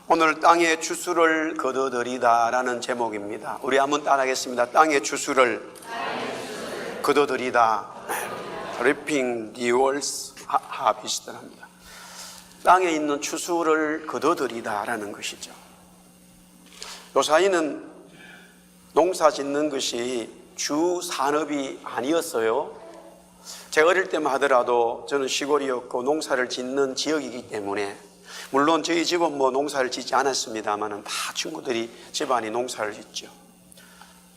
오늘 땅의 추수를 거둬들이다라는 제목입니다. 우리 한번 따라하겠습니다. 땅의 추수를 거둬들이다. Reaping the world's harvest랍니다. 땅에 있는 추수를 거둬들이다라는 것이죠. 요사이는 농사 짓는 것이 주 산업이 아니었어요. 제가 어릴 때만 하더라도 저는 시골이었고 농사를 짓는 지역이기 때문에, 물론 저희 집은 농사를 짓지 않았습니다만 다 친구들이 집안이 농사를 짓죠.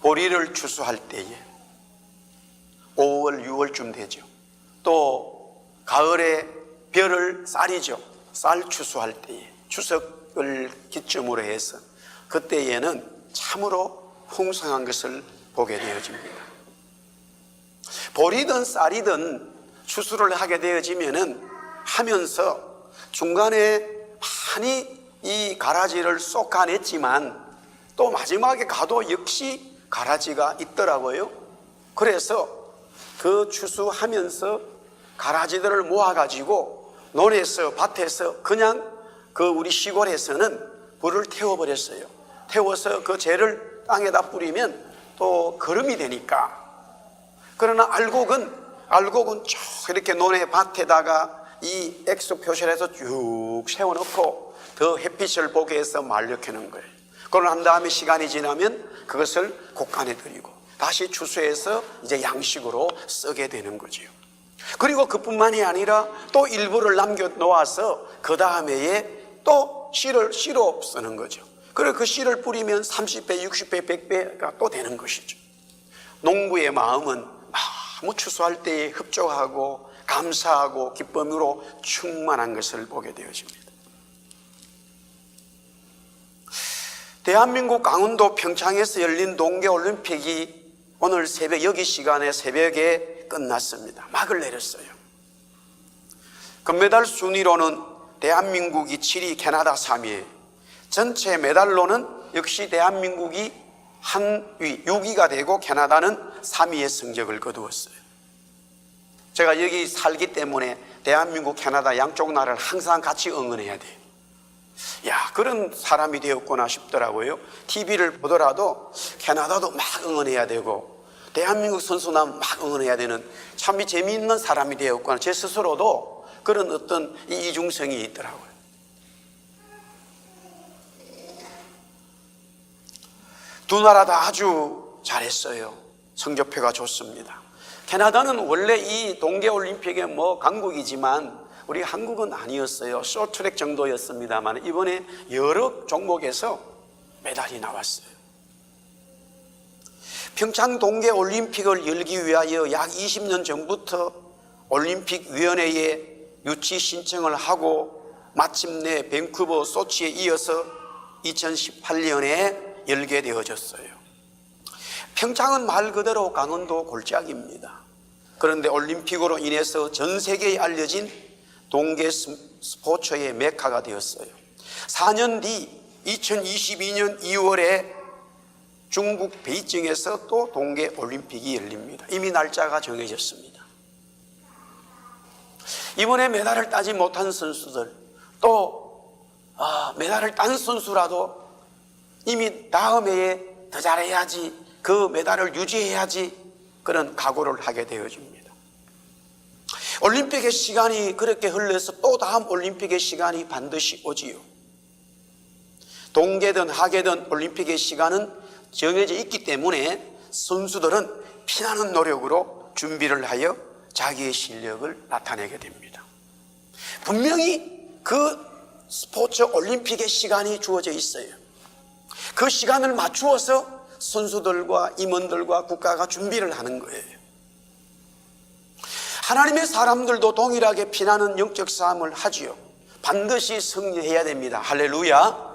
보리를 추수할 때에 5월, 6월쯤 되죠. 또 가을에 벼를 쌀이죠. 쌀 추수할 때에 추석을 기점으로 해서 그때에는 참으로 풍성한 것을 보게 되어집니다. 보리든 쌀이든 추수를 하게 되어지면은 하면서 중간에 많이 이 가라지를 쏟아냈지만 또 마지막에 가도 역시 가라지가 있더라고요. 그래서 그 추수하면서 가라지들을 모아가지고 논에서 밭에서 그냥 그 우리 시골에서는 불을 태워버렸어요. 태워서 그 재를 땅에다 뿌리면 또 거름이 되니까. 그러나 알곡은 쭉 이렇게 논의 밭에다가 이 엑소 표시해서 쭉 세워놓고 더 햇빛을 보게 해서 말려켜는 거예요. 그러고 난 다음에 시간이 지나면 그것을 곡간에 들이고 다시 추수해서 이제 양식으로 쓰게 되는 거죠. 그리고 그뿐만이 아니라 또 일부를 남겨놓아서 그 다음에 또 씨로 쓰는 거죠. 그리고 그 씨를 뿌리면 30배, 60배, 100배가 또 되는 것이죠. 농부의 마음은 너무 추수할 때에 흡족하고 감사하고 기쁨으로 충만한 것을 보게 되어집니다. 대한민국 강원도 평창에서 열린 동계올림픽이 오늘 여기 시간에 새벽에 끝났습니다. 막을 내렸어요. 금메달 순위로는 대한민국이 7위, 캐나다 3위, 전체 메달로는 역시 대한민국이 한 위, 6위가 되고 캐나다는 3위의 성적을 거두었어요. 제가 여기 살기 때문에 대한민국, 캐나다 양쪽 나라를 항상 같이 응원해야 돼요. 그런 사람이 되었구나 싶더라고요. TV를 보더라도 캐나다도 막 응원해야 되고 대한민국 선수나면 막 응원해야 되는 참 재미있는 사람이 되었구나. 제 스스로도 그런 어떤 이중성이 있더라고요. 두 나라 다 아주 잘했어요. 성적표가 좋습니다. 캐나다는 원래 이 동계올림픽의 강국이지만 우리 한국은 아니었어요. 쇼트트랙 정도였습니다만 이번에 여러 종목에서 메달이 나왔어요. 평창 동계올림픽을 열기 위하여 약 20년 전부터 올림픽위원회에 유치 신청을 하고 마침내 밴쿠버, 소치에 이어서 2018년에 열게 되어졌어요. 평창은 말 그대로 강원도 골짜기입니다. 그런데 올림픽으로 인해서 전 세계에 알려진 동계 스포츠의 메카가 되었어요. 4년 뒤 2022년 2월에 중국 베이징에서 또 동계 올림픽이 열립니다. 이미 날짜가 정해졌습니다. 이번에 메달을 따지 못한 선수들, 또 메달을 딴 선수라도 이미 다음 해에 더 잘해야지, 그 메달을 유지해야지 그런 각오를 하게 되어집니다. 올림픽의 시간이 그렇게 흘러서 또 다음 올림픽의 시간이 반드시 오지요. 동계든 하계든 올림픽의 시간은 정해져 있기 때문에 선수들은 피나는 노력으로 준비를 하여 자기의 실력을 나타내게 됩니다. 분명히 그 스포츠 올림픽의 시간이 주어져 있어요. 그 시간을 맞추어서 선수들과 임원들과 국가가 준비를 하는 거예요. 하나님의 사람들도 동일하게 피나는 영적 싸움을 하지요. 반드시 승리해야 됩니다. 할렐루야.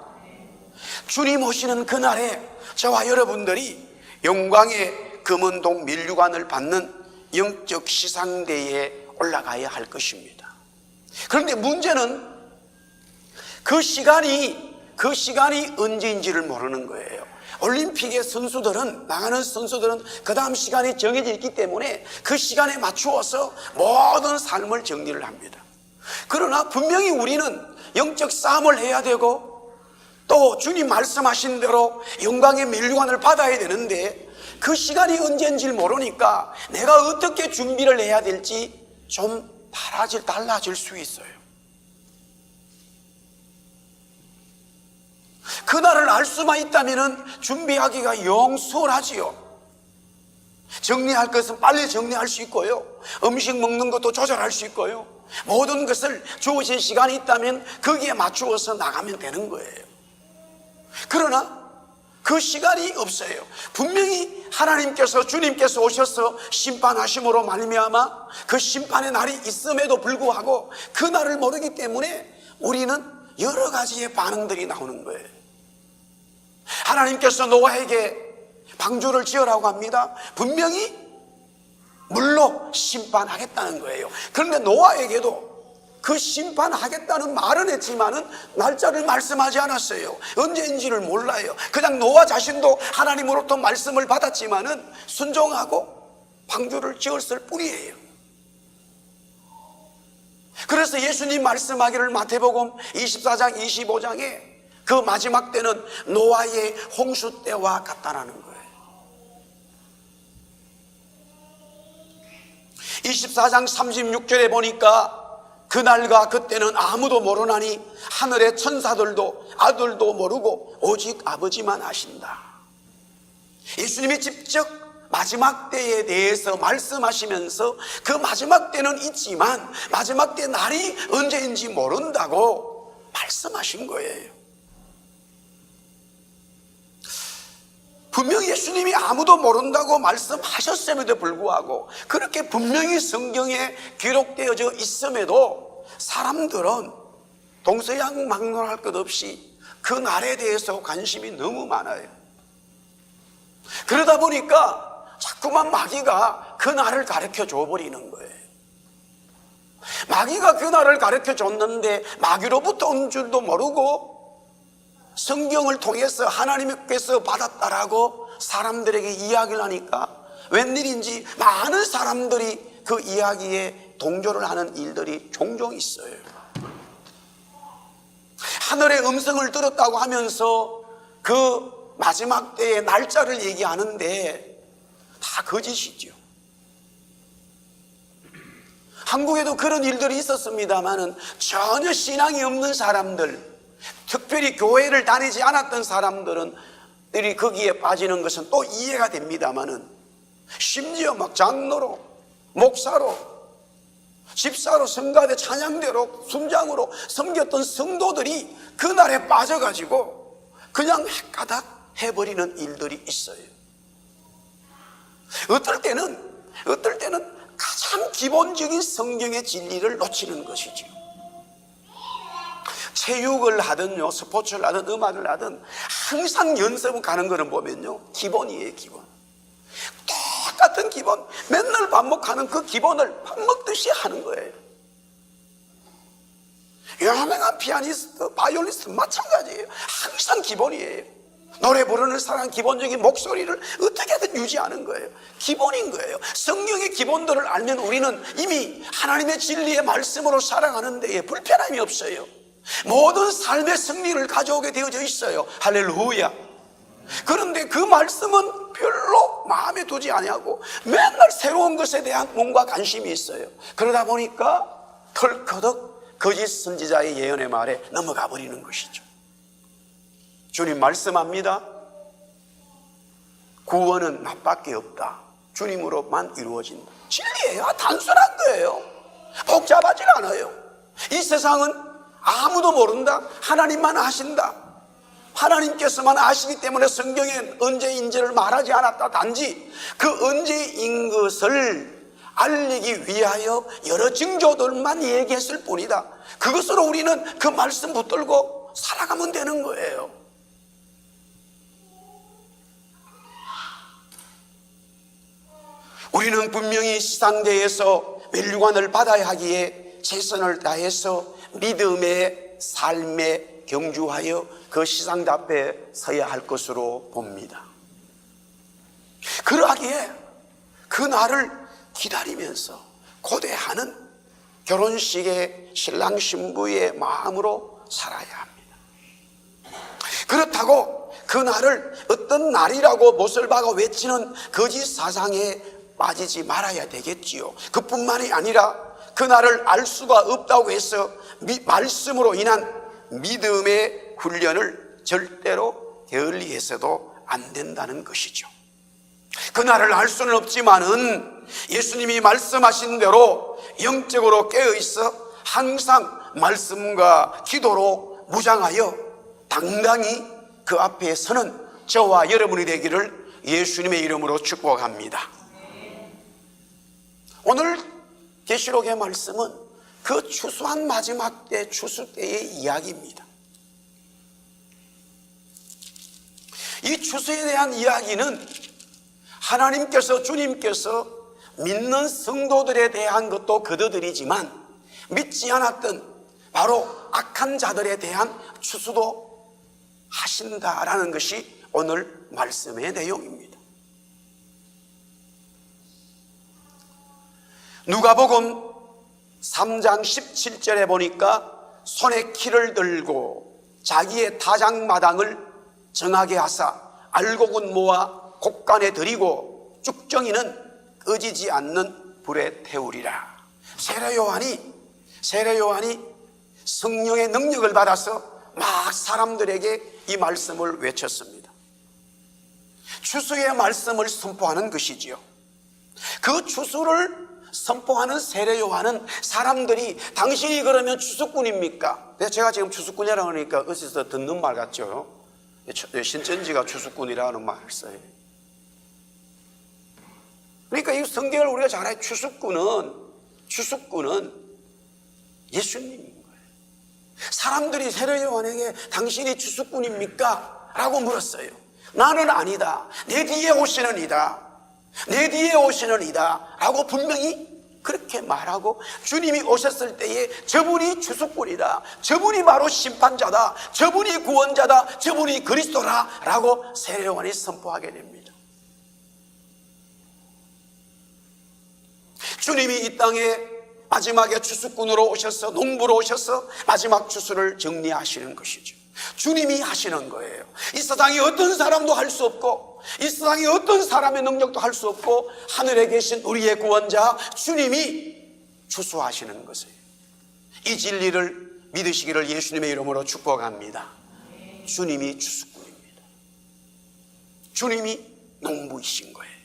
주님 오시는 그날에 저와 여러분들이 영광의 금은동 밀류관을 받는 영적 시상대에 올라가야 할 것입니다. 그런데 문제는 그 시간이 언제인지를 모르는 거예요. 올림픽의 선수들은, 나가는 선수들은 그 다음 시간이 정해져 있기 때문에 그 시간에 맞추어서 모든 삶을 정리를 합니다. 그러나 분명히 우리는 영적 싸움을 해야 되고 또 주님 말씀하신 대로 영광의 면류관을 받아야 되는데 그 시간이 언제인지 모르니까 내가 어떻게 준비를 해야 될지 좀 달라질 수 있어요. 그날을 알 수만 있다면 준비하기가 영 수월하지요. 정리할 것은 빨리 정리할 수 있고요, 음식 먹는 것도 조절할 수 있고요, 모든 것을 주어진 시간이 있다면 거기에 맞추어서 나가면 되는 거예요. 그러나 그 시간이 없어요. 분명히 하나님께서, 주님께서 오셔서 심판하심으로 말미암아 그 심판의 날이 있음에도 불구하고 그 날을 모르기 때문에 우리는 여러 가지의 반응들이 나오는 거예요. 하나님께서 노아에게 방주를 지으라고 합니다. 분명히 물로 심판하겠다는 거예요. 그런데 노아에게도 그 심판하겠다는 말은 했지만은 날짜를 말씀하지 않았어요. 언제인지를 몰라요. 그냥 노아 자신도 하나님으로부터 말씀을 받았지만은 순종하고 방주를 지었을 뿐이에요. 그래서 예수님 말씀하기를 마태복음 24장 25장에 그 마지막 때는 노아의 홍수 때와 같다라는 거예요. 24장 36절에 보니까 그날과 그때는 아무도 모르나니 하늘의 천사들도 아들도 모르고 오직 아버지만 아신다. 예수님이 직접 마지막 때에 대해서 말씀하시면서 그 마지막 때는 있지만 마지막 때 날이 언제인지 모른다고 말씀하신 거예요. 분명히 예수님이 아무도 모른다고 말씀하셨음에도 불구하고 그렇게 분명히 성경에 기록되어져 있음에도 사람들은 동서양 막론할 것 없이 그 날에 대해서 관심이 너무 많아요. 그러다 보니까 자꾸만 마귀가 그 날을 가르쳐 줘버리는 거예요. 마귀가 그 날을 가르쳐 줬는데 마귀로부터 온 줄도 모르고 성경을 통해서 하나님께서 받았다라고 사람들에게 이야기를 하니까 웬일인지 많은 사람들이 그 이야기에 동조를 하는 일들이 종종 있어요. 하늘의 음성을 들었다고 하면서 그 마지막 때의 날짜를 얘기하는데 다 거짓이죠. 한국에도 그런 일들이 있었습니다만은 전혀 신앙이 없는 사람들, 특별히 교회를 다니지 않았던 사람들은 거기에 빠지는 것은 또 이해가 됩니다만은 심지어 막 장로로, 목사로, 집사로, 성가대, 찬양대로, 순장으로 섬겼던 성도들이 그날에 빠져가지고 그냥 헷가닥 해버리는 일들이 있어요. 어떨 때는 가장 기본적인 성경의 진리를 놓치는 것이죠. 체육을 하든요, 스포츠를 하든 음악을 하든 항상 연습을 가는 거는 보면요, 기본이에요. 기본, 똑같은 기본, 맨날 반복하는 그 기본을 밥 먹듯이 하는 거예요. 유명한 피아니스트, 바이올리스트 마찬가지예요. 항상 기본이에요. 노래 부르는 사람 기본적인 목소리를 어떻게든 유지하는 거예요. 기본인 거예요. 성경의 기본들을 알면 우리는 이미 하나님의 진리의 말씀으로 살아가는 데에 불편함이 없어요. 모든 삶의 승리를 가져오게 되어져 있어요. 할렐루야. 그런데 그 말씀은 별로 마음에 두지 아니하고 맨날 새로운 것에 대한 뭔가 관심이 있어요. 그러다 보니까 털커덕 거짓 선지자의 예언의 말에 넘어가 버리는 것이죠. 주님 말씀합니다. 구원은 나밖에 없다. 주님으로만 이루어진다. 진리예요. 단순한 거예요. 복잡하지 않아요. 이 세상은 아무도 모른다. 하나님만 아신다. 하나님께서만 아시기 때문에 성경엔 언제인지를 말하지 않았다. 단지 그 언제인 것을 알리기 위하여 여러 징조들만 얘기했을 뿐이다. 그것으로 우리는 그 말씀 붙들고 살아가면 되는 거예요. 우리는 분명히 시상대에서 면류관을 받아야 하기에 최선을 다해서 믿음의 삶에 경주하여 그 시상대 앞에 서야 할 것으로 봅니다. 그러하기에 그 날을 기다리면서 고대하는 결혼식의 신랑 신부의 마음으로 살아야 합니다. 그렇다고 그날을 어떤 날이라고 못을 박아 외치는 거짓 사상에 빠지지 말아야 되겠지요. 그뿐만이 아니라 그날을 알 수가 없다고 해서 말씀으로 인한 믿음의 훈련을 절대로 게을리해서도 안 된다는 것이죠. 그날을 알 수는 없지만은 예수님이 말씀하신 대로 영적으로 깨어있어 항상 말씀과 기도로 무장하여 당당히 그 앞에 서는 저와 여러분이 되기를 예수님의 이름으로 축복합니다. 오늘 계시록의 말씀은 그 추수한 마지막 때, 추수 때의 이야기입니다. 이 추수에 대한 이야기는 하나님께서, 주님께서 믿는 성도들에 대한 것도 거두들이지만 믿지 않았던 바로 악한 자들에 대한 추수도 하신다라는 것이 오늘 말씀의 내용입니다. 누가복음 3장 17절에 보니까 손에 키를 들고 자기의 타작마당을 정하게 하사 알곡은 모아 곡간에 들이고 쭉정이는 꺼지지 않는 불에 태우리라. 세례 요한이 성령의 능력을 받아서 막 사람들에게 이 말씀을 외쳤습니다. 추수의 말씀을 선포하는 것이지요. 그 추수를 선포하는 세례 요한은 사람들이 당신이 그러면 추수꾼입니까? 제가 지금 추수꾼이라고 하니까 어디서 듣는 말 같죠? 신천지가 추수꾼이라는 말을 써요. 그러니까 이 성경을 우리가 잘 알아요. 추수꾼은 예수님인 거예요. 사람들이 세례 요한에게 당신이 추수꾼입니까? 라고 물었어요. 나는 아니다. 내 뒤에 오시는 이다 라고 분명히 그렇게 말하고 주님이 오셨을 때에 저분이 추수꾼이다, 저분이 바로 심판자다, 저분이 구원자다, 저분이 그리스도라 라고 세례 요한이 선포하게 됩니다. 주님이 이 땅에 마지막에 추수꾼으로 오셔서, 농부로 오셔서 마지막 추수를 정리하시는 것이죠. 주님이 하시는 거예요. 이 세상에 어떤 사람도 할 수 없고, 이 세상에 어떤 사람의 능력도 할 수 없고, 하늘에 계신 우리의 구원자 주님이 추수하시는 것이에요. 이 진리를 믿으시기를 예수님의 이름으로 축복합니다. 주님이 추수꾼입니다. 주님이 농부이신 거예요.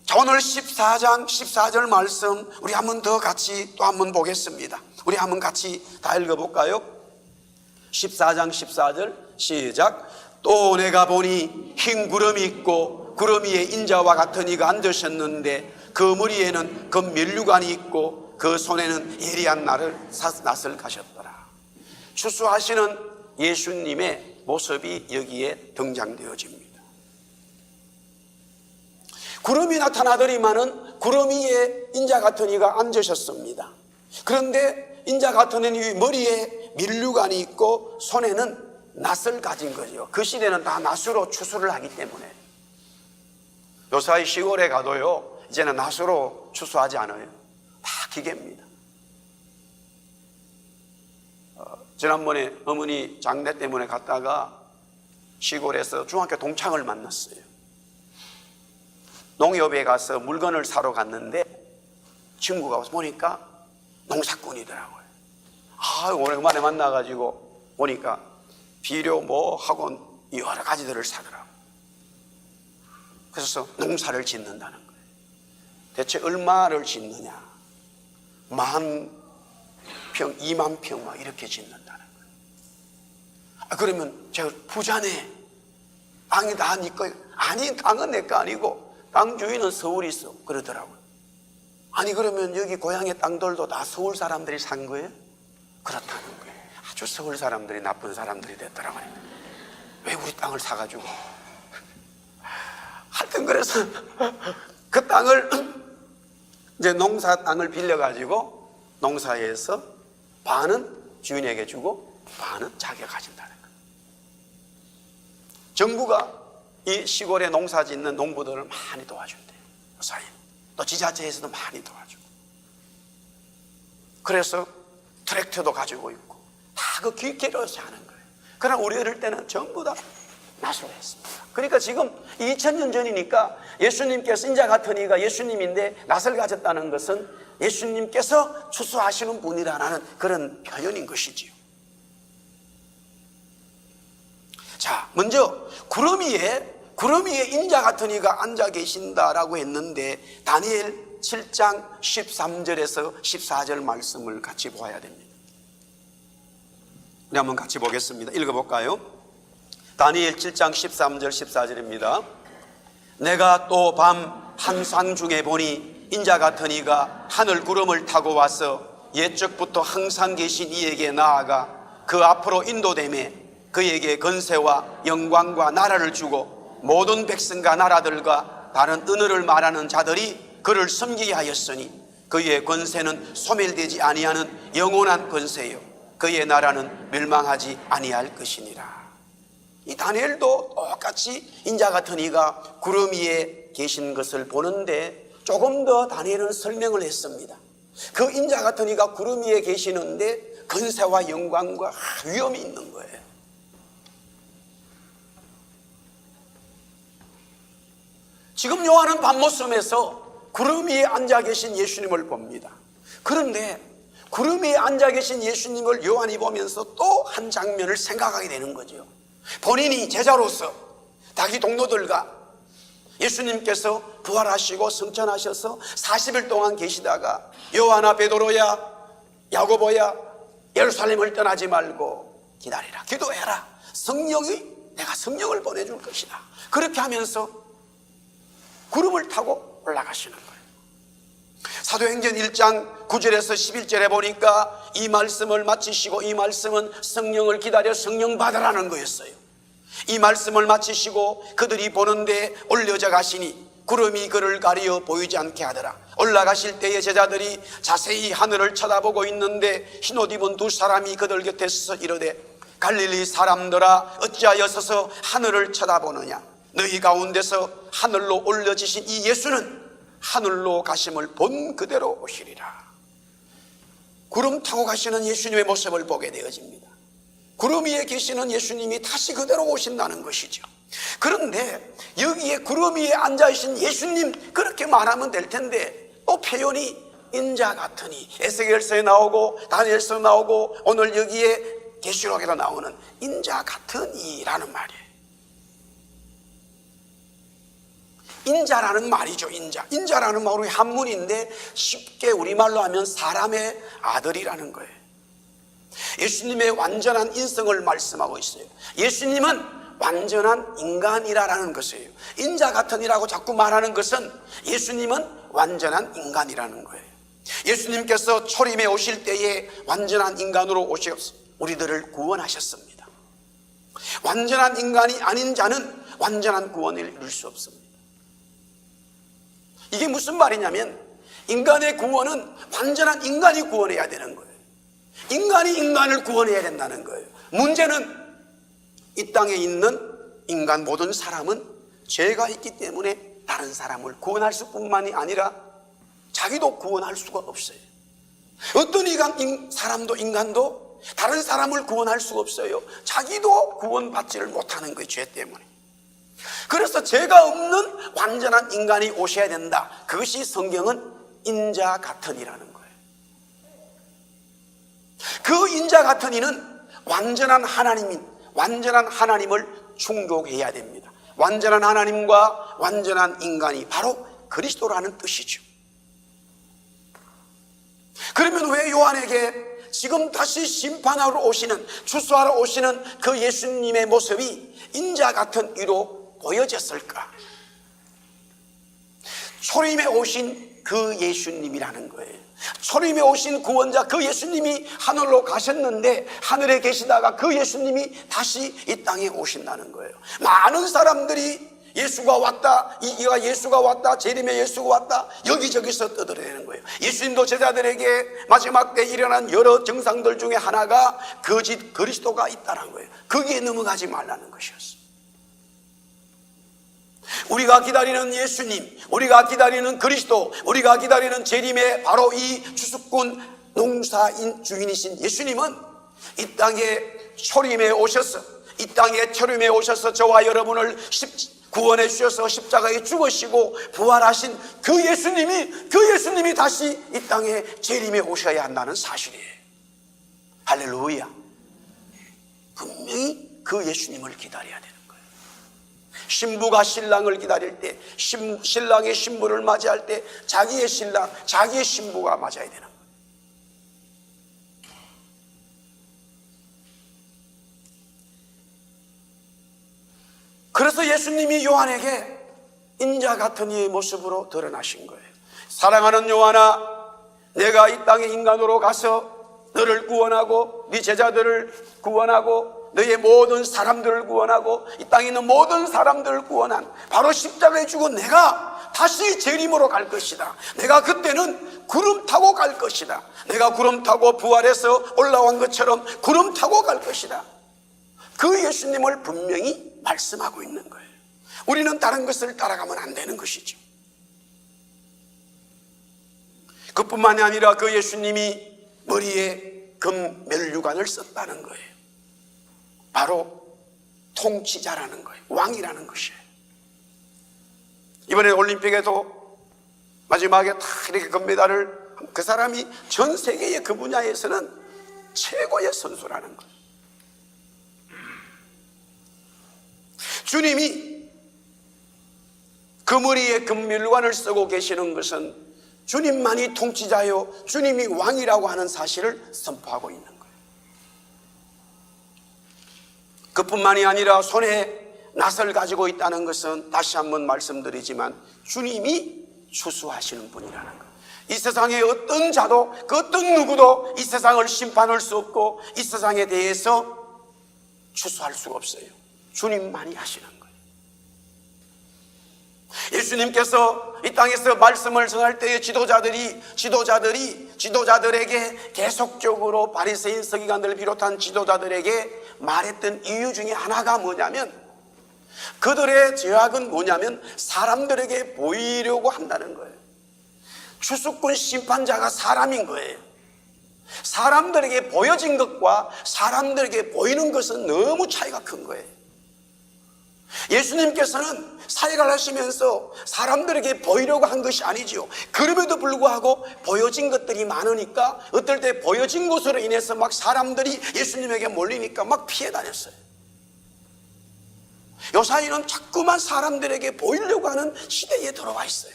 자, 오늘 14장 14절 말씀 우리 한번 더 같이 또 한번 보겠습니다. 우리 한번 같이 다 읽어볼까요? 14장 14절 시작. 또 내가 보니 흰 구름이 있고 구름 위에 인자와 같은 이가 앉으셨는데 그 머리에는 금면류관이 있고 그 손에는 예리한 낫을 가셨더라. 추수하시는 예수님의 모습이 여기에 등장되어집니다. 구름이 나타나더니만은 구름 위에 인자 같은 이가 앉으셨습니다. 그런데 인자 같은 이 머리에 면류관이 있고 손에는 낫을 가진 거죠. 그 시대는 다 낫으로 추수를 하기 때문에. 요사이 시골에 가도요, 이제는 낫으로 추수하지 않아요. 다 기계입니다. 지난번에 어머니 장례 때문에 갔다가 시골에서 중학교 동창을 만났어요. 농협에 가서 물건을 사러 갔는데 친구가 와서 보니까 농사꾼이더라고요. 오랜만에 만나가지고 보니까 비료 학원 여러 가지들을 사더라고요. 그래서 농사를 짓는다는 거예요. 대체 얼마를 짓느냐? 10,000평, 20,000평 막 이렇게 짓는다는 거예요. 그러면 제가 부자네. 땅이 다 네 거예요. 아니, 땅은 내 거 아니고 땅 주인은 서울에 있어. 그러더라고요. 아니, 그러면 여기 고향의 땅들도 다 서울 사람들이 산 거예요? 그렇다는 거예요. 아주 서울 사람들이 나쁜 사람들이 됐더라고요. 왜 우리 땅을 사가지고. 하여튼 그래서 그 땅을 이제 농사 땅을 빌려가지고 농사에서 반은 주인에게 주고 반은 자기가 가진다는 거예요. 정부가 이 시골에 농사 짓는 농부들을 많이 도와준대요. 또 지자체에서도 많이 도와주고. 그래서 트랙터도 가지고 있고 다 그 기계로서 하는 거예요. 그러나 우리 어릴 때는 전부 다 낫으로 했습니다. 그러니까 지금 2000년 전이니까 예수님께서 인자 같은 이가 예수님인데 낫을 가졌다는 것은 예수님께서 추수하시는 분이라는 그런 표현인 것이지요. 자, 먼저 구름 위에 인자 같은 이가 앉아 계신다라고 했는데 다니엘 7장 13절에서 14절 말씀을 같이 보아야 됩니다. 우리 한번 같이 보겠습니다. 읽어볼까요? 다니엘 7장 13절 14절입니다. 내가 또 밤 환상 중에 보니 인자 같은 이가 하늘 구름을 타고 와서 옛적부터 항상 계신 이에게 나아가 그 앞으로 인도되매 그에게 건세와 영광과 나라를 주고 모든 백성과 나라들과 다른 언어를 말하는 자들이 그를 섬기게 하였으니 그의 권세는 소멸되지 아니하는 영원한 권세요 그의 나라는 멸망하지 아니할 것이니라. 이 다니엘도 똑같이 인자 같은 이가 구름 위에 계신 것을 보는데 조금 더 다니엘은 설명을 했습니다. 그 인자 같은 이가 구름 위에 계시는데 권세와 영광과 위엄이 있는 거예요. 지금 요한은 밤모섬에서 구름 위에 앉아 계신 예수님을 봅니다. 그런데 구름 위에 앉아 계신 예수님을 요한이 보면서 또 한 장면을 생각하게 되는 거죠. 본인이 제자로서 자기 동료들과 예수님께서 부활하시고 승천하셔서 40일 동안 계시다가 요한아, 베드로야, 야고보야, 예루살렘을 떠나지 말고 기다리라, 기도해라, 내가 성령을 보내줄 것이다. 그렇게 하면서 구름을 타고 올라가시는 거예요. 사도행전 1장 9절에서 11절에 보니까 이 말씀을 마치시고, 이 말씀은 성령을 기다려 성령 받으라는 거였어요. 이 말씀을 마치시고 그들이 보는데 올려져 가시니 구름이 그를 가리어 보이지 않게 하더라. 올라가실 때에 제자들이 자세히 하늘을 쳐다보고 있는데 흰옷 입은 두 사람이 그들 곁에 서서 이르되 갈릴리 사람들아 어찌하여 서서 하늘을 쳐다보느냐. 너희 가운데서 하늘로 올려지신 이 예수는 하늘로 가심을 본 그대로 오시리라. 구름 타고 가시는 예수님의 모습을 보게 되어집니다. 구름 위에 계시는 예수님이 다시 그대로 오신다는 것이죠. 그런데 여기에 구름 위에 앉아계신 예수님 그렇게 말하면 될 텐데 또 표현이 인자 같으니, 에스겔서에 나오고 다니엘서에 나오고 오늘 여기에 계시록에도 나오는 인자 같으니라는 말이에요. 인자라는 말이죠. 인자라는 말이 한문인데 쉽게 우리말로 하면 사람의 아들이라는 거예요. 예수님의 완전한 인성을 말씀하고 있어요. 예수님은 완전한 인간이라는 것이에요. 인자 같으니라고 자꾸 말하는 것은 예수님은 완전한 인간이라는 거예요. 예수님께서 초림에 오실 때에 완전한 인간으로 오셔서 우리들을 구원하셨습니다. 완전한 인간이 아닌 자는 완전한 구원을 이룰 수 없습니다. 이게 무슨 말이냐면 인간의 구원은 완전한 인간이 구원해야 되는 거예요. 인간이 인간을 구원해야 된다는 거예요. 문제는 이 땅에 있는 인간 모든 사람은 죄가 있기 때문에 다른 사람을 구원할 수뿐만이 아니라 자기도 구원할 수가 없어요. 어떤 사람도 인간도 다른 사람을 구원할 수가 없어요. 자기도 구원받지를 못하는 거예요. 죄 때문에. 그래서 죄가 없는 완전한 인간이 오셔야 된다. 그것이 성경은 인자 같으니라는 거예요. 그 인자 같으니는 완전한 하나님을 충족해야 됩니다. 완전한 하나님과 완전한 인간이 바로 그리스도라는 뜻이죠. 그러면 왜 요한에게 지금 다시 심판하러 오시는, 추수하러 오시는 그 예수님의 모습이 인자 같은 이로 보여졌을까? 초림에 오신 그 예수님이라는 거예요. 초림에 오신 구원자 그 예수님이 하늘로 가셨는데 하늘에 계시다가 그 예수님이 다시 이 땅에 오신다는 거예요. 많은 사람들이 예수가 왔다, 이기가 예수가 왔다, 재림의 예수가 왔다 여기저기서 떠들어대는 거예요. 예수님도 제자들에게 마지막 때 일어난 여러 증상들 중에 하나가 거짓 그리스도가 있다는 거예요. 거기에 넘어가지 말라는 것이었어요. 우리가 기다리는 예수님, 우리가 기다리는 그리스도, 우리가 기다리는 재림의 바로 이 주수꾼 농사인 주인이신 예수님은 이 땅에 초림에 오셔서 저와 여러분을 구원해 주셔서 십자가에 죽으시고 부활하신 그 예수님이 다시 이 땅에 재림에 오셔야 한다는 사실이에요. 할렐루야. 분명히 그 예수님을 기다려야 되는 거예요. 신부가 신랑을 기다릴 때, 신랑의 신부를 맞이할 때 자기의 신랑, 자기의 신부가 맞아야 되는 거예요. 그래서 예수님이 요한에게 인자 같은 이의 모습으로 드러나신 거예요. 사랑하는 요한아, 내가 이 땅에 인간으로 가서 너를 구원하고 네 제자들을 구원하고 너의 모든 사람들을 구원하고 이 땅에 있는 모든 사람들을 구원한 바로 십자가에 죽은 내가 다시 재림으로 갈 것이다. 내가 그때는 구름 타고 갈 것이다. 내가 구름 타고 부활해서 올라온 것처럼 구름 타고 갈 것이다. 그 예수님을 분명히 말씀하고 있는 거예요. 우리는 다른 것을 따라가면 안 되는 것이죠. 그뿐만이 아니라 그 예수님이 머리에 금 멸류관을 썼다는 거예요. 바로 통치자라는 거예요. 왕이라는 것이에요. 이번에 올림픽에도 마지막에 다 이렇게 금메달을, 그 사람이 전 세계의 그 분야에서는 최고의 선수라는 거예요. 주님이 그 머리에 금멸관을 쓰고 계시는 것은 주님만이 통치자요 주님이 왕이라고 하는 사실을 선포하고 있는 거예요. 그뿐만이 아니라 손에 낫을 가지고 있다는 것은 다시 한번 말씀드리지만 주님이 추수하시는 분이라는 거예요. 이 세상에 어떤 자도 그 어떤 누구도 이 세상을 심판할 수 없고 이 세상에 대해서 추수할 수가 없어요. 주님만이 하시는 거예요. 예수님께서 이 땅에서 말씀을 전할 때에 지도자들에게 계속적으로 바리새인 서기관들을 비롯한 지도자들에게 말했던 이유 중에 하나가 뭐냐면, 그들의 죄악은 뭐냐면 사람들에게 보이려고 한다는 거예요. 추수꾼 심판자가 사람인 거예요. 사람들에게 보여진 것과 사람들에게 보이는 것은 너무 차이가 큰 거예요. 예수님께서는 사역을 하시면서 사람들에게 보이려고 한 것이 아니지요. 그럼에도 불구하고 보여진 것들이 많으니까 어떨 때 보여진 것으로 인해서 막 사람들이 예수님에게 몰리니까 막 피해 다녔어요. 요사이는 자꾸만 사람들에게 보이려고 하는 시대에 들어와 있어요.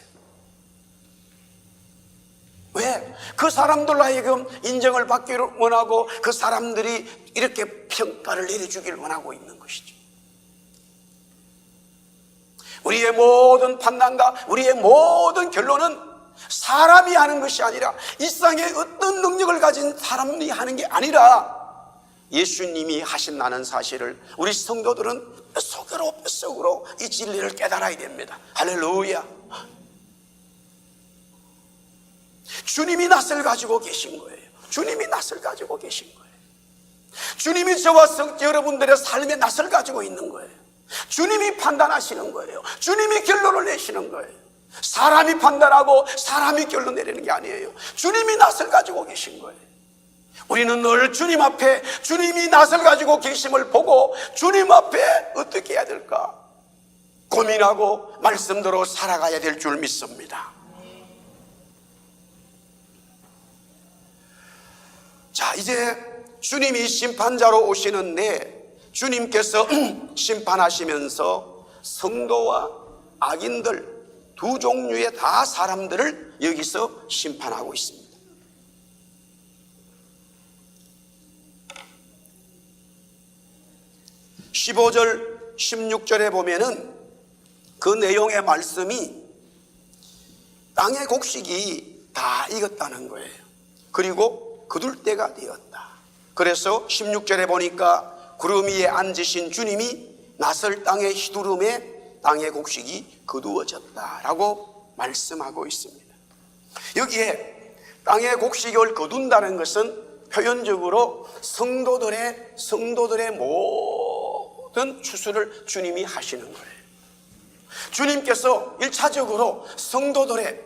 왜? 그 사람들로 하여금 인정을 받기를 원하고 그 사람들이 이렇게 평가를 내려주기를 원하고 있는 것이죠. 우리의 모든 판단과 우리의 모든 결론은 사람이 하는 것이 아니라 이 세상에 어떤 능력을 가진 사람이 하는 게 아니라 예수님이 하신다는 사실을 우리 성도들은 뼛속으로 이 진리를 깨달아야 됩니다. 할렐루야. 주님이 낫을 가지고 계신 거예요. 주님이 낫을 가지고 계신 거예요. 주님이 저와 여러분들의 삶의 낫을 가지고 있는 거예요. 주님이 판단하시는 거예요. 주님이 결론을 내시는 거예요. 사람이 판단하고 사람이 결론 내리는 게 아니에요. 주님이 낫을 가지고 계신 거예요. 우리는 늘 주님 앞에 주님이 낫을 가지고 계심을 보고 주님 앞에 어떻게 해야 될까 고민하고 말씀대로 살아가야 될 줄 믿습니다. 자, 이제 주님이 심판자로 오시는데 주님께서 심판하시면서 성도와 악인들 두 종류의 다 사람들을 여기서 심판하고 있습니다. 15절 16절에 보면은 그 내용의 말씀이 땅의 곡식이 다 익었다는 거예요. 그리고 거둘 때가 되었다. 그래서 16절에 보니까 구름 위에 앉으신 주님이 낯을 땅의 휘두름에 땅의 곡식이 거두어졌다라고 말씀하고 있습니다. 여기에 땅의 곡식을 거둔다는 것은 표현적으로 성도들의 모든 추수를 주님이 하시는 거예요. 주님께서 1차적으로 성도들의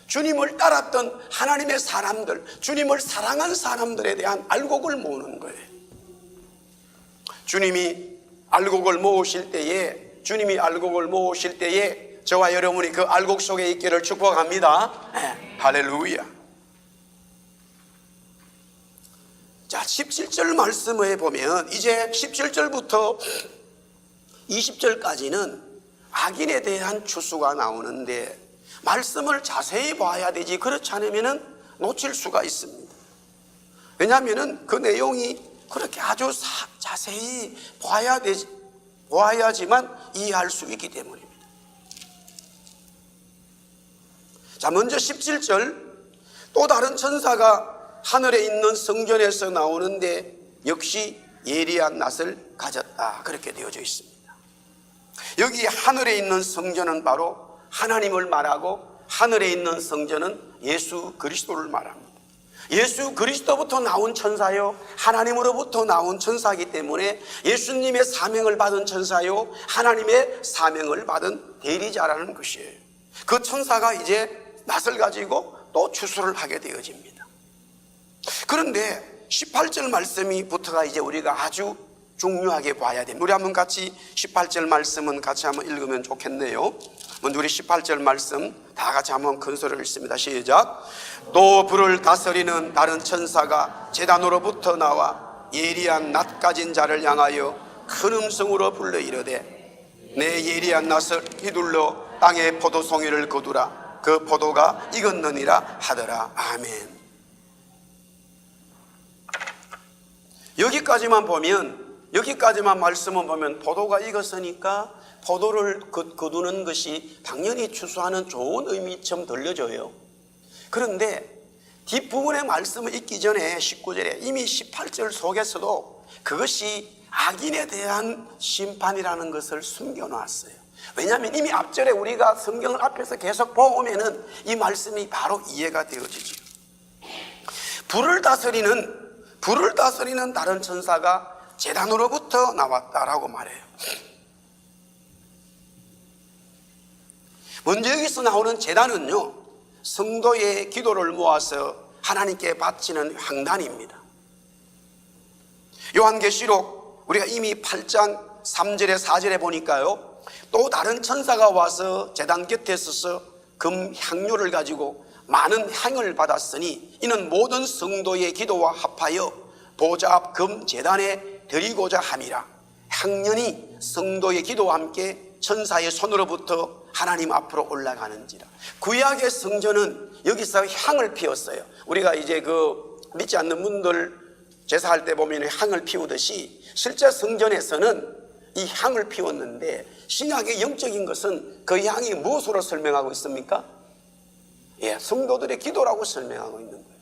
주님을 따랐던 하나님의 사람들, 주님을 사랑한 사람들에 대한 알곡을 모으는 거예요. 주님이 알곡을 모으실 때에 저와 여러분이 그 알곡 속에 있기를 축복합니다. 네, 할렐루야. 자, 17절 말씀에 보면 이제 17절부터 20절까지는 악인에 대한 추수가 나오는데 말씀을 자세히 봐야 되지, 그렇지 않으면 놓칠 수가 있습니다. 왜냐하면 그 내용이 그렇게 아주 자세히 봐야지만 이해할 수 있기 때문입니다. 자, 먼저 17절, 또 다른 천사가 하늘에 있는 성전에서 나오는데 역시 예리한 낯을 가졌다, 그렇게 되어져 있습니다. 여기 하늘에 있는 성전은 바로 하나님을 말하고 하늘에 있는 성전은 예수 그리스도를 말합니다. 예수 그리스도부터 나온 천사요, 하나님으로부터 나온 천사이기 때문에 예수님의 사명을 받은 천사요, 하나님의 사명을 받은 대리자라는 것이에요. 그 천사가 이제 낯을 가지고 또 추수를 하게 되어집니다. 그런데 18절 말씀이 부터가 이제 우리가 아주 중요하게 봐야 됩니다. 우리 한번 같이 18절 말씀은 같이 한번 읽으면 좋겠네요. 먼저 우리 18절 말씀 다 같이 한번 큰 소리로 읽습니다. 시작. 또 불을 다스리는 다른 천사가 제단으로부터 나와 예리한 낫 가진 자를 향하여 큰 음성으로 불러 이르되 내 예리한 낫을 휘둘러 땅에 포도송이를 거두라. 그 포도가 익었느니라 하더라. 아멘. 여기까지만 말씀을 보면 포도가 익었으니까 포도를 거두는 것이 당연히 추수하는 좋은 의미처럼 들려져요. 그런데 뒷부분의 말씀을 읽기 전에 19절에 이미 18절 속에서도 그것이 악인에 대한 심판이라는 것을 숨겨놨어요. 왜냐하면 이미 앞절에 우리가 성경을 앞에서 계속 보면은 이 말씀이 바로 이해가 되어지죠. 불을 다스리는 다른 천사가 제단으로부터 나왔다라고 말해요. 먼저 여기서 나오는 제단은요, 성도의 기도를 모아서 하나님께 바치는 향단입니다. 요한계시록 우리가 이미 8장 3절에 4절에 보니까요, 또 다른 천사가 와서 제단 곁에 서서 금 향료를 가지고 많은 향을 받았으니 이는 모든 성도의 기도와 합하여 보좌 앞 금 제단에 드리고자 함이라. 향년이 성도의 기도와 함께 천사의 손으로부터 하나님 앞으로 올라가는지라. 구약의 성전은 여기서 향을 피웠어요. 우리가 이제 그 믿지 않는 분들 제사할 때 보면 향을 피우듯이 실제 성전에서는 이 향을 피웠는데, 신약의 영적인 것은 그 향이 무엇으로 설명하고 있습니까? 예, 성도들의 기도라고 설명하고 있는 거예요.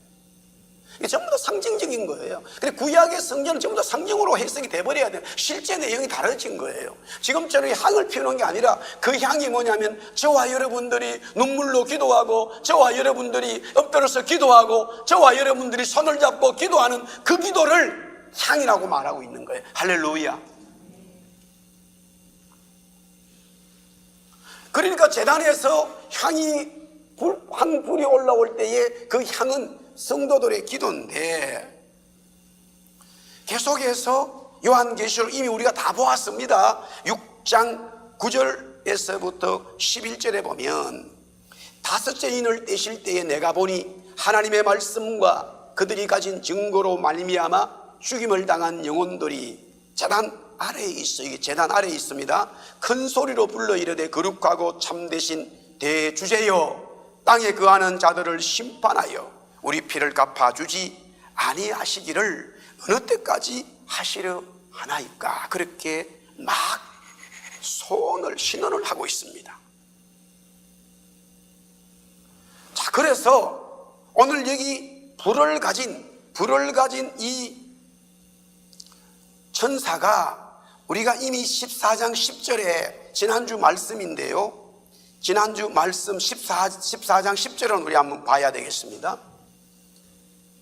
이게 전부 다 상징적인 거예요. 근데 구약의 성전은 전부 다 상징으로 해석이 돼버려야 돼요. 실제 내용이 다르진 거예요. 지금처럼 향을 피우는 게 아니라 그 향이 뭐냐면 저와 여러분들이 눈물로 기도하고, 저와 여러분들이 엎드려서 기도하고, 저와 여러분들이 손을 잡고 기도하는 그 기도를 향이라고 말하고 있는 거예요. 할렐루야. 그러니까 제단에서 불이 올라올 때에 그 향은 성도들의 기도인데, 계속해서 요한계시록 이미 우리가 다 보았습니다. 6장 9절에서부터 11절에 보면 다섯째 인을 떼실 때에 내가 보니 하나님의 말씀과 그들이 가진 증거로 말미암아 죽임을 당한 영혼들이 제단 아래에 있어요. 이게 제단 아래에 있습니다. 큰 소리로 불러 이르되 거룩하고 참되신 대주제여, 땅에 거하는 자들을 심판하여 우리 피를 갚아주지 아니하시기를 어느 때까지 하시려 하나이까. 그렇게 막 신원을 하고 있습니다. 자, 그래서 오늘 여기 불을 가진 이 천사가 우리가 이미 14장 10절에 지난주 말씀인데요, 지난주 말씀 14장 10절은 우리 한번 봐야 되겠습니다.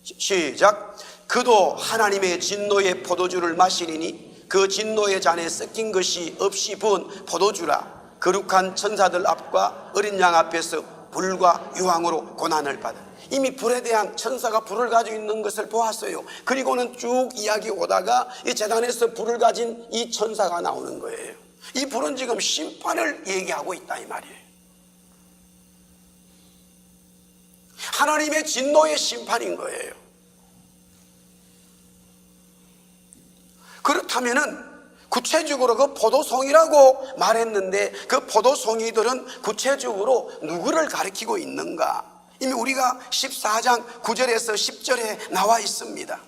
시작. 그도 하나님의 진노의 포도주를 마시리니 그 진노의 잔에 섞인 것이 없이 부은 포도주라. 거룩한 천사들 앞과 어린 양 앞에서 불과 유황으로 고난을 받아. 이미 불에 대한 천사가 불을 가지고 있는 것을 보았어요. 그리고는 쭉 이야기 오다가 이 제단에서 불을 가진 이 천사가 나오는 거예요. 이 불은 지금 심판을 얘기하고 있다 이 말이에요. 하나님의 진노의 심판인 거예요. 그렇다면은 구체적으로 그 포도송이라고 말했는데 그 포도송이들은 구체적으로 누구를 가리키고 있는가? 이미 우리가 14장 9절에서 10절에 나와 있습니다.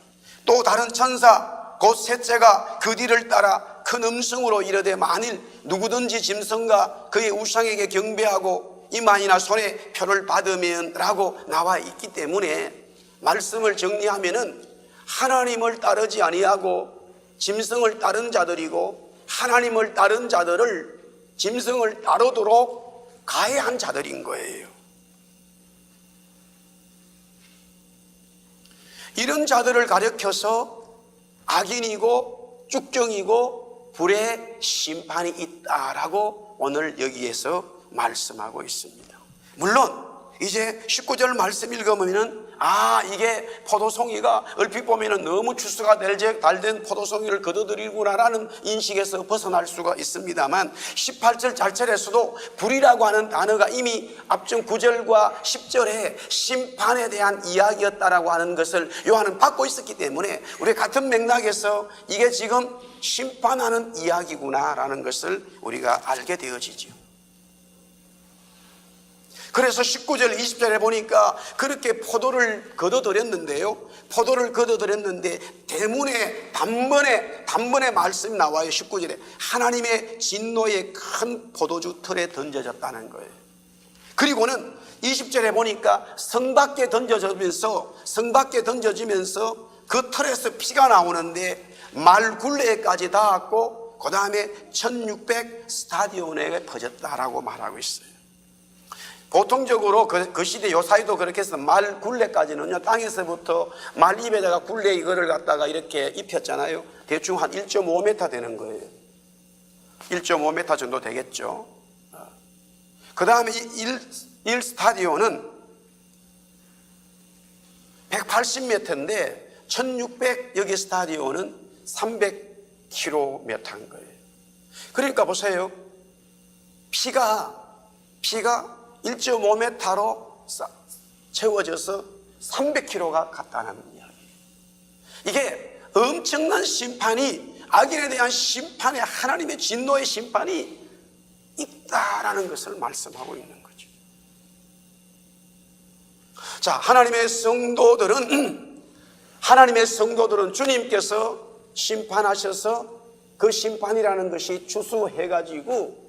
또 다른 천사 곧 셋째가 그 뒤를 따라 큰 음성으로 이르되 만일 누구든지 짐승과 그의 우상에게 경배하고 이만이나 손에 표를 받으면 라고 나와 있기 때문에 말씀을 정리하면은 하나님을 따르지 아니하고 짐승을 따른 자들이고 하나님을 따른 자들을 짐승을 따르도록 가해한 자들인 거예요. 이런 자들을 가리켜서 악인이고 쭉정이고 불의 심판이 있다라고 오늘 여기에서 말씀하고 있습니다. 물론 이제 19절 말씀 읽으면은 이게 포도송이가 얼핏 보면은 너무 추수가 달된 포도송이를 거둬들이구나라는 인식에서 벗어날 수가 있습니다만 18절 잘절에서도 불이라고 하는 단어가 이미 앞전 9절과 10절에 심판에 대한 이야기였다라고 하는 것을 요한은 받고 있었기 때문에 우리 같은 맥락에서 이게 지금 심판하는 이야기구나라는 것을 우리가 알게 되어지죠. 그래서 19절 20절에 보니까 그렇게 포도를 거둬들였는데요, 포도를 거둬들였는데 대문에 단번에 말씀이 나와요. 19절에 하나님의 진노의 큰 포도주 틀에 던져졌다는 거예요. 그리고는 20절에 보니까 성 밖에 던져지면서 그 틀에서 피가 나오는데 말 굴레까지 닿았고 그 다음에 1600 스타디온에 퍼졌다라고 말하고 있어요. 보통적으로 그 시대 요 사이도 그렇게 해서 말 굴레까지는요, 땅에서부터 말 입에다가 굴레 이거를 갖다가 이렇게 입혔잖아요. 대충 한 1.5m 되는 거예요. 1.5m 정도 되겠죠. 그 다음에 1 스타디온은 180m인데 1600 여기 스타디온은 300km인 거예요. 그러니까 보세요. 피가 1.5m로 채워져서 300km가 갔다는 이야기. 이게 엄청난 심판이, 악인에 대한 심판에 하나님의 진노의 심판이 있다라는 것을 말씀하고 있는 거죠. 자, 하나님의 성도들은 주님께서 심판하셔서 그 심판이라는 것이 추수해가지고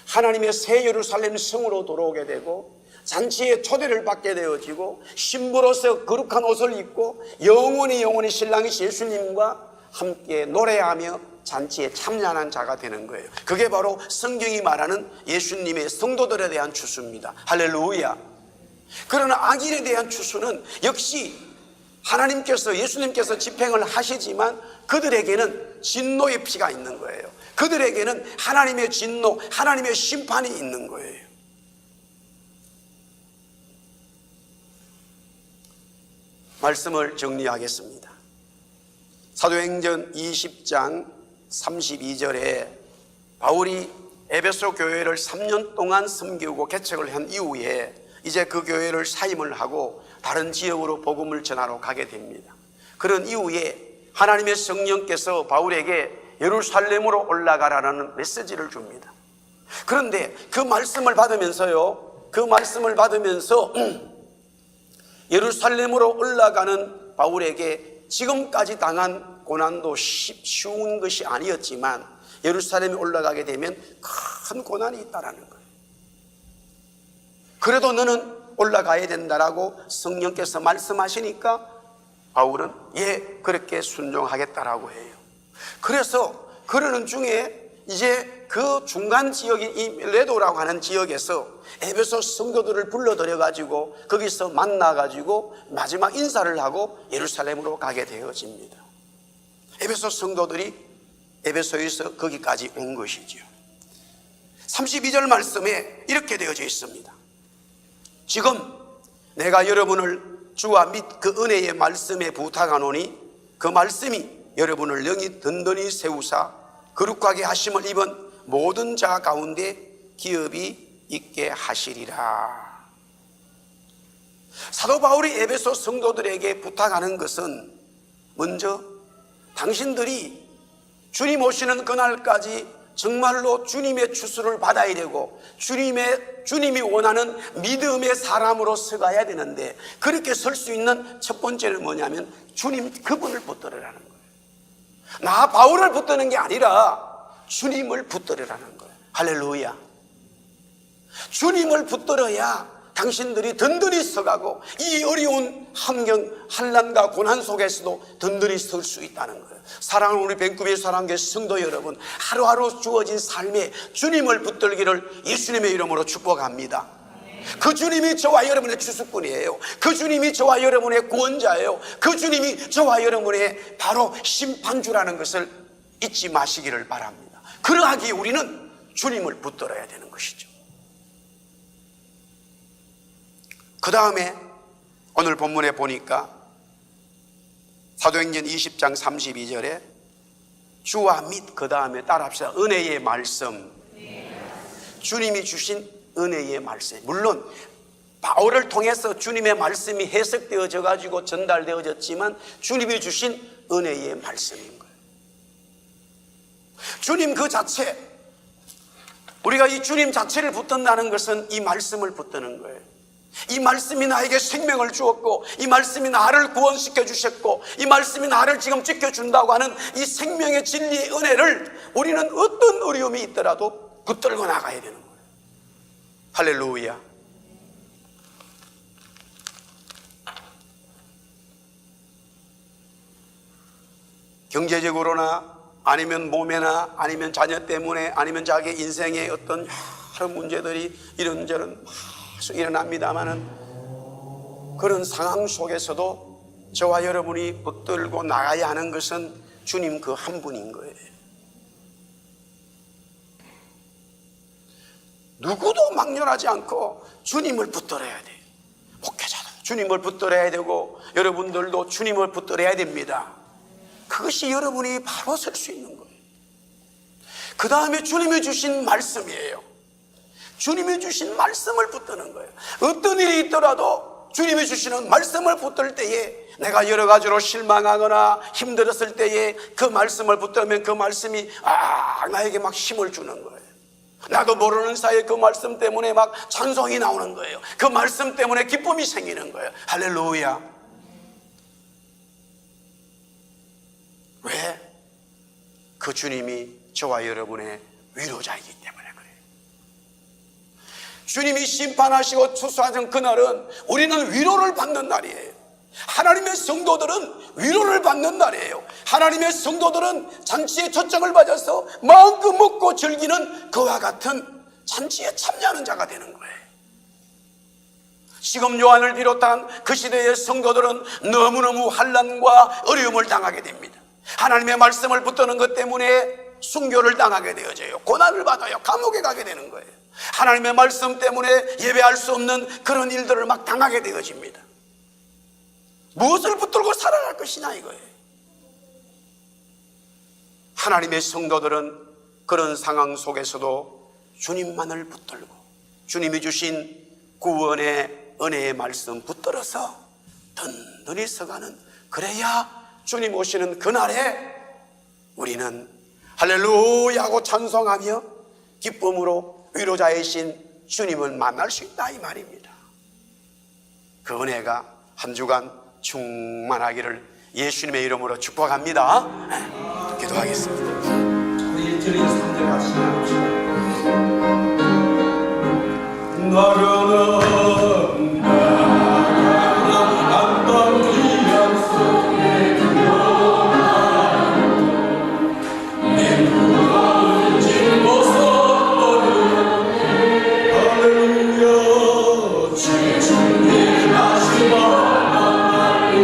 하나님의 새 예루살렘 성으로 돌아오게 되고 잔치에 초대를 받게 되어지고 신부로서 거룩한 옷을 입고 영원히 신랑이신 예수님과 함께 노래하며 잔치에 참여하는 자가 되는 거예요. 그게 바로 성경이 말하는 예수님의 성도들에 대한 추수입니다. 할렐루야. 그러나 악인에 대한 추수는 역시 하나님께서, 예수님께서 집행을 하시지만 그들에게는 진노의 피가 있는 거예요. 그들에게는 하나님의 진노, 하나님의 심판이 있는 거예요. 말씀을 정리하겠습니다. 사도행전 20장 32절에 바울이 에베소 교회를 3년 동안 섬기고 개척을 한 이후에 이제 그 교회를 사임을 하고 다른 지역으로 복음을 전하러 가게 됩니다. 그런 이후에 하나님의 성령께서 바울에게 예루살렘으로 올라가라는 메시지를 줍니다. 그런데 그 말씀을 받으면서 예루살렘으로 올라가는 바울에게 지금까지 당한 고난도 쉬운 것이 아니었지만 예루살렘에 올라가게 되면 큰 고난이 있다라는 거예요. 그래도 너는 올라가야 된다라고 성령께서 말씀하시니까 바울은 그렇게 순종하겠다라고 해요. 그래서 그러는 중에 이제 그 중간 지역인 이 밀레도라고 하는 지역에서 에베소 성도들을 불러들여 가지고 거기서 만나 가지고 마지막 인사를 하고 예루살렘으로 가게 되어집니다. 에베소 성도들이 에베소에서 거기까지 온 것이죠. 32절 말씀에 이렇게 되어져 있습니다. 지금 내가 여러분을 주와 및 그 은혜의 말씀에 부탁하노니 그 말씀이 여러분을 영이 든든히 세우사 거룩하게 하심을 입은 모든 자 가운데 기업이 있게 하시리라. 사도 바울이 에베소 성도들에게 부탁하는 것은 먼저 당신들이 주님 오시는 그날까지 정말로 주님의 추수를 받아야 되고 주님이 원하는 믿음의 사람으로 서가야 되는데, 그렇게 설 수 있는 첫 번째는 뭐냐면 주님 그분을 붙들으라는 거예요. 나 바울을 붙드는 게 아니라 주님을 붙들으라는 거예요. 할렐루야. 주님을 붙들어야 당신들이 든든히 서가고 이 어려운 환경, 환난과 고난 속에서도 든든히 설 수 있다는 거예요. 사랑하는 우리 밴쿠버의 사랑교회 성도 여러분, 하루하루 주어진 삶에 주님을 붙들기를 예수님의 이름으로 축복합니다. 그 주님이 저와 여러분의 주수꾼이에요. 그 주님이 저와 여러분의 구원자예요. 그 주님이 저와 여러분의 바로 심판주라는 것을 잊지 마시기를 바랍니다. 그러하기에 우리는 주님을 붙들어야 되는 것이죠. 그 다음에 오늘 본문에 보니까 사도행전 20장 32절에 주와 및, 그 다음에 따라합시다, 은혜의 말씀. 주님이 주신 은혜의 말씀. 물론 바울을 통해서 주님의 말씀이 해석되어져 가지고 전달되어졌지만 주님이 주신 은혜의 말씀인 거예요. 주님 그 자체, 우리가 이 주님 자체를 붙든다는 것은 이 말씀을 붙드는 거예요. 이 말씀이 나에게 생명을 주었고, 이 말씀이 나를 구원시켜 주셨고, 이 말씀이 나를 지금 지켜준다고 하는 이 생명의 진리의 은혜를 우리는 어떤 어려움이 있더라도 붙들고 나가야 되는 거예요. 할렐루야. 경제적으로나 아니면 몸에나 아니면 자녀 때문에 아니면 자기 인생의 어떤 여러 문제들이 이런저런 일어납니다마는, 그런 상황 속에서도 저와 여러분이 붙들고 나가야 하는 것은 주님 그 한 분인 거예요. 누구도 막론하지 않고 주님을 붙들어야 돼요. 목회자도 주님을 붙들어야 되고 여러분들도 주님을 붙들어야 됩니다. 그것이 여러분이 바로 설 수 있는 거예요. 그 다음에 주님이 주신 말씀이에요. 주님이 주신 말씀을 붙드는 거예요. 어떤 일이 있더라도 주님이 주시는 말씀을 붙들 때에, 내가 여러 가지로 실망하거나 힘들었을 때에 그 말씀을 붙들면 그 말씀이 나에게 막 힘을 주는 거예요. 나도 모르는 사이에 그 말씀 때문에 막 찬송이 나오는 거예요. 그 말씀 때문에 기쁨이 생기는 거예요. 할렐루야. 왜? 그 주님이 저와 여러분의 위로자이기 때문에 그래요. 주님이 심판하시고 추수하신 그날은 우리는 위로를 받는 날이에요. 하나님의 성도들은 위로를 받는 날이에요. 하나님의 성도들은 잔치에 초청을 받아서 마음껏 먹고 즐기는 그와 같은 잔치에 참여하는 자가 되는 거예요. 지금 요한을 비롯한 그 시대의 성도들은 너무너무 환난과 어려움을 당하게 됩니다. 하나님의 말씀을 붙드는 것 때문에 순교를 당하게 되어져요. 고난을 받아요. 감옥에 가게 되는 거예요. 하나님의 말씀 때문에 예배할 수 없는 그런 일들을 막 당하게 되어집니다. 무엇을 붙들고 살아갈 것이냐 이거예요. 하나님의 성도들은 그런 상황 속에서도 주님만을 붙들고 주님이 주신 구원의 은혜의 말씀 붙들어서 든든히 서가는, 그래야 주님 오시는 그날에 우리는 할렐루야 하고 찬송하며 기쁨으로 위로자이신 주님을 만날 수 있다 이 말입니다. 그 은혜가 한 주간 충만하기를 예수님의 이름으로 축복합니다. 기도하겠습니다. 우리 1절에 3절 같이 나갑시다. 나르는 안방이 약속의 두려움 내 무거운 짐 벗어버려 할렐루야 주의 마지막 아멘.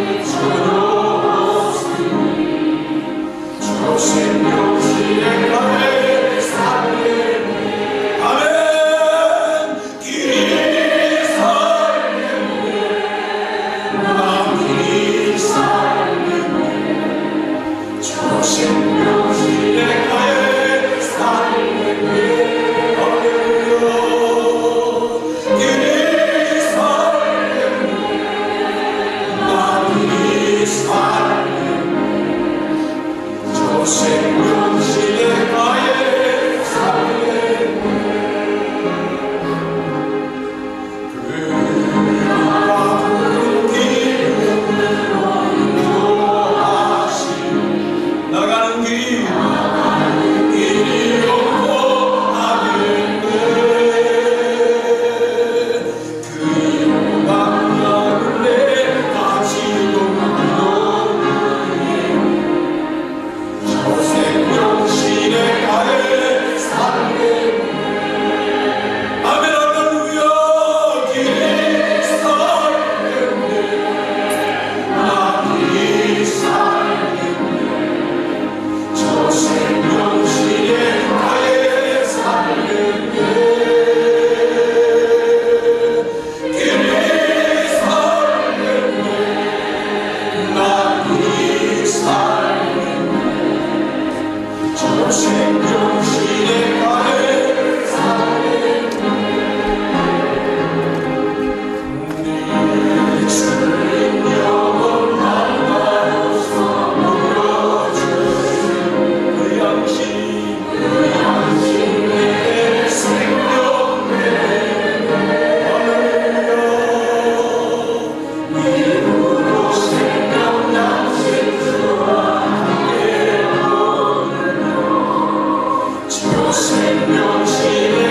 주 생명실에